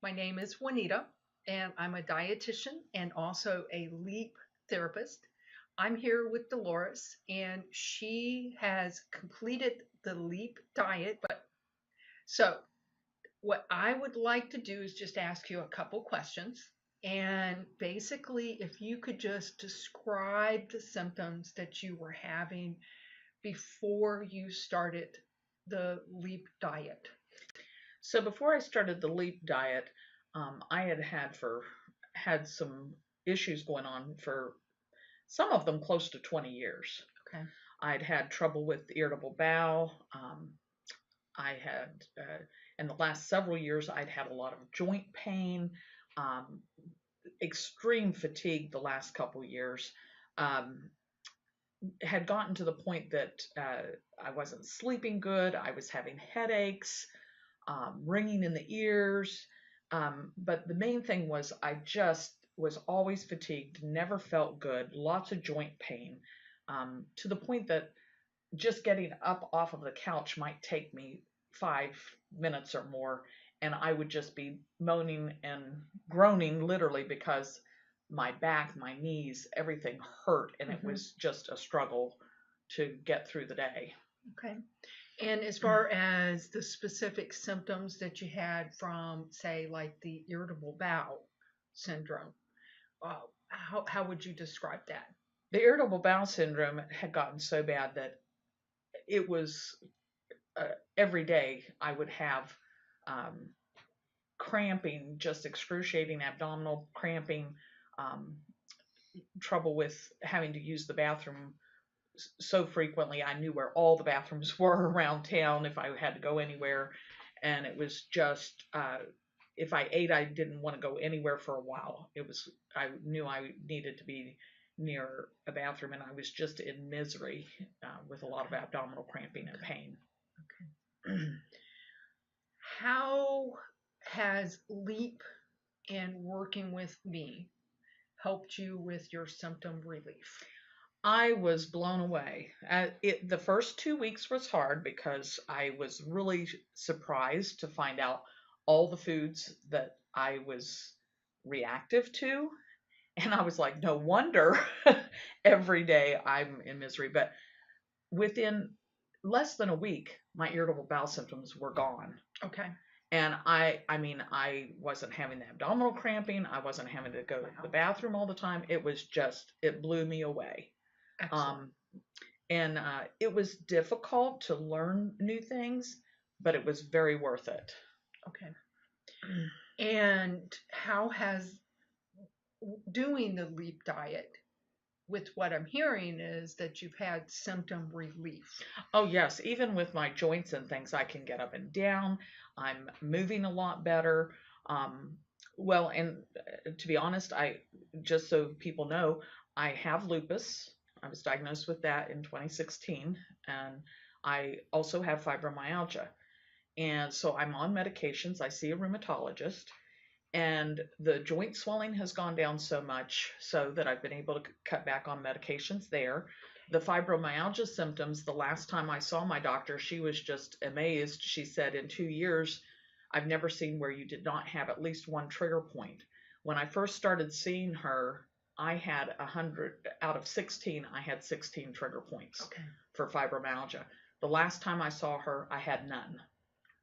My name is Juanita, and I'm a dietitian and also a LEAP therapist. I'm here with Deloris, and she has completed the LEAP diet. So, what I would like to do is just ask you a couple questions. And basically, if you could just describe the symptoms that you were having before you started the LEAP diet. So before I started the Leap diet, I had some issues going on for some of them close to 20 years. Okay. I'd had trouble with irritable bowel. I had in the last several years I'd had a lot of joint pain, um, extreme fatigue the last couple years. Um, had gotten to the point that I wasn't sleeping good. I was having headaches, ringing in the ears. But the main thing was I just was always fatigued, never felt good, lots of joint pain, to the point that just getting up off of the couch might take me 5 minutes or more. And I would just be moaning and groaning literally because my back, my knees, everything hurt. And it was just a struggle to get through the day. Okay. And as far as the specific symptoms that you had from, say, like the irritable bowel syndrome, how would you describe that? The irritable bowel syndrome had gotten so bad that it was every day I would have um, cramping, just excruciating abdominal cramping, um, trouble with having to use the bathroom so frequently. I knew where all the bathrooms were around town if I had to go anywhere. And it was just, if I ate, I didn't want to go anywhere for a while. I knew I needed to be near a bathroom, and I was just in misery with a lot of abdominal cramping and pain. Okay. How has LEAP and working with me helped you with your symptom relief? I was blown away. The first 2 weeks was hard because I was really surprised to find out all the foods that I was reactive to. And I was like, no wonder every day I'm in misery. But within less than a week, my irritable bowel symptoms were gone. Okay. And I wasn't having the abdominal cramping. I wasn't having to go to the bathroom all the time. It blew me away. Excellent. And it was difficult to learn new things, but it was very worth it. Okay. And how has doing the LEAP diet, with what I'm hearing, is that you've had symptom relief? Oh, yes. Even with my joints and things, I can get up and down. I'm moving a lot better. Well, and to be honest, just so people know, I have lupus. I was diagnosed with that in 2016, and I also have fibromyalgia. And so I'm on medications. I see a rheumatologist, and the joint swelling has gone down so much so that I've been able to cut back on medications there. The fibromyalgia symptoms, the last time I saw my doctor, she was just amazed. She said, in 2 years, I've never seen where you did not have at least one trigger point. When I first started seeing her, I had 100 out of 16, I had 16 trigger points. Okay. For fibromyalgia. The last time I saw her, I had none.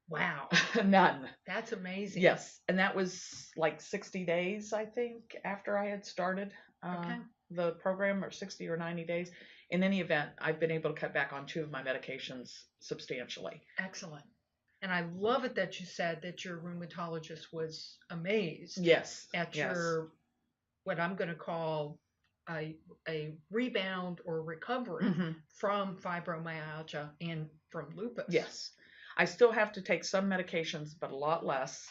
Wow. None. That's amazing. Yes, and that was like 60 days, I think, after I had started Okay. the program, or 60 or 90 days. In any event, I've been able to cut back on 2 of my medications substantially. Excellent. And I love it that you said that your rheumatologist was amazed Yes. at Yes. your, what I'm going to call a rebound or recovery from fibromyalgia and from lupus. Yes. I still have to take some medications, but a lot less.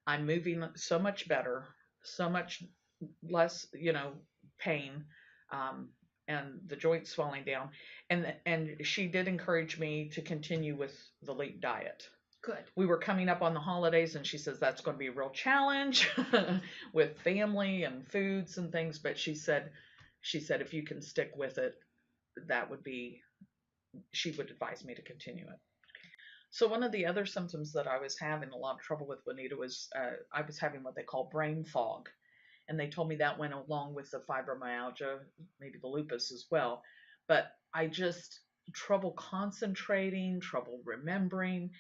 I'm moving so much better, so much less, pain, and the joints swelling down. And she did encourage me to continue with the LEAP diet. Good. We were coming up on the holidays, and she says that's going to be a real challenge with family and foods and things. But she said if you can stick with it, she would advise me to continue it. So one of the other symptoms that I was having a lot of trouble with, Juanita, was I was having what they call brain fog. And they told me that went along with the fibromyalgia, maybe the lupus as well. But I just trouble concentrating, trouble remembering.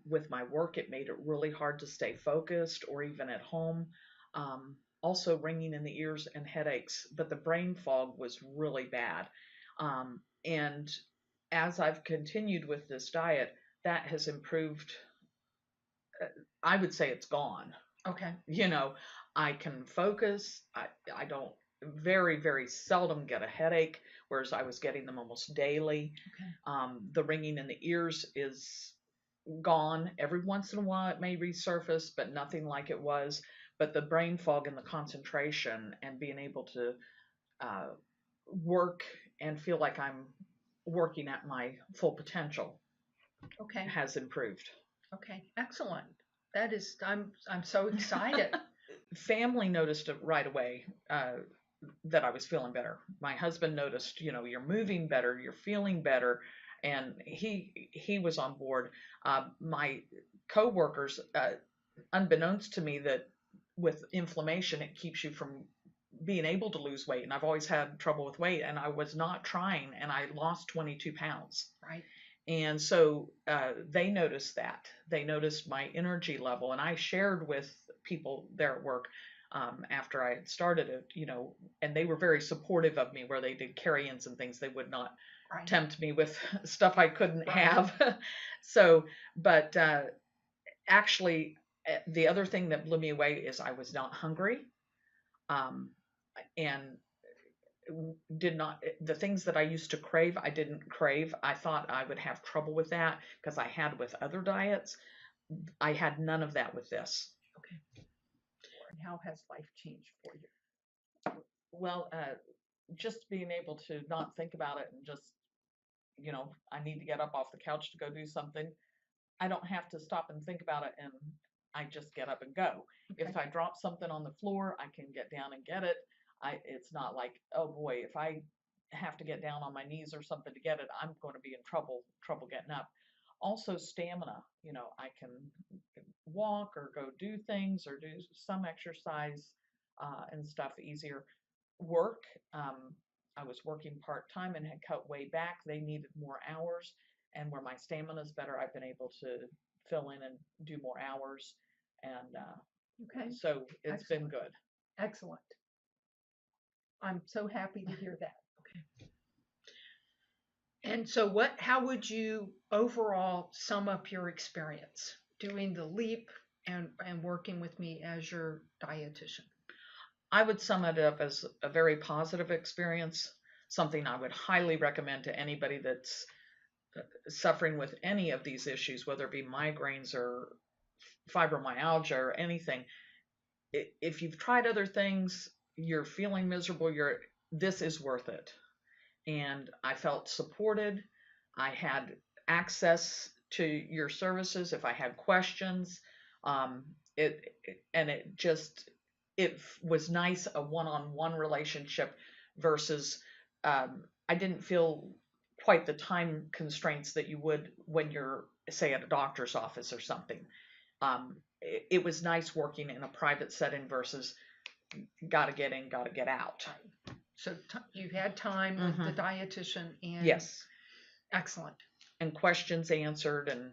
With my work, it made it really hard to stay focused, or even at home. Also, ringing in the ears and headaches, but the brain fog was really bad. And as I've continued with this diet, that has improved. I would say it's gone. Okay. You know, I can focus. I don't very, very seldom get a headache, whereas I was getting them almost daily. Okay. The ringing in the ears is gone. Every once in a while it may resurface, but nothing like it was. But the brain fog and the concentration and being able to uh, work and feel like I'm working at my full potential Okay. has improved. Okay. Excellent. That is, I'm so excited. Family noticed it right away, that I was feeling better. My husband noticed, you're moving better, you're feeling better, and he was on board. My coworkers, unbeknownst to me, that with inflammation it keeps you from being able to lose weight, and I've always had trouble with weight, and I was not trying, and I lost 22 pounds. Right. And so they noticed that. They noticed my energy level, and I shared with people there at work after I had started it, and they were very supportive of me where they did carry-ins and things. They would not Right. tempt me with stuff I couldn't Right. have. So, but actually, the other thing that blew me away is I was not hungry, and did not, the things that I used to crave, I didn't crave. I thought I would have trouble with that because I had with other diets. I had none of that with this. Okay. And how has life changed for you? Well, just being able to not think about it and just, I need to get up off the couch to go do something. I don't have to stop and think about it, and I just get up and go. Okay. If I drop something on the floor, I can get down and get it. It's not like, oh boy, if I have to get down on my knees or something to get it, I'm going to be in trouble getting up. Also stamina, I can walk or go do things or do some exercise and stuff easier. Work, I was working part-time and had cut way back. They needed more hours, and where my stamina is better, I've been able to fill in and do more hours, and Okay. so it's Excellent. been good. Excellent. I'm so happy to hear that. Okay. And so how would you overall sum up your experience doing the leap and working with me as your dietitian? I would sum it up as a very positive experience, something I would highly recommend to anybody that's suffering with any of these issues, whether it be migraines or fibromyalgia or anything. If you've tried other things, you're feeling miserable, this is worth it. And I felt supported. I had access to your services if I had questions. It was nice, a one-on-one relationship versus I didn't feel quite the time constraints that you would when you're, say, at a doctor's office or something. It was nice working in a private setting versus gotta get in, gotta get out. So you had time with the dietitian, and yes, excellent, and questions answered, and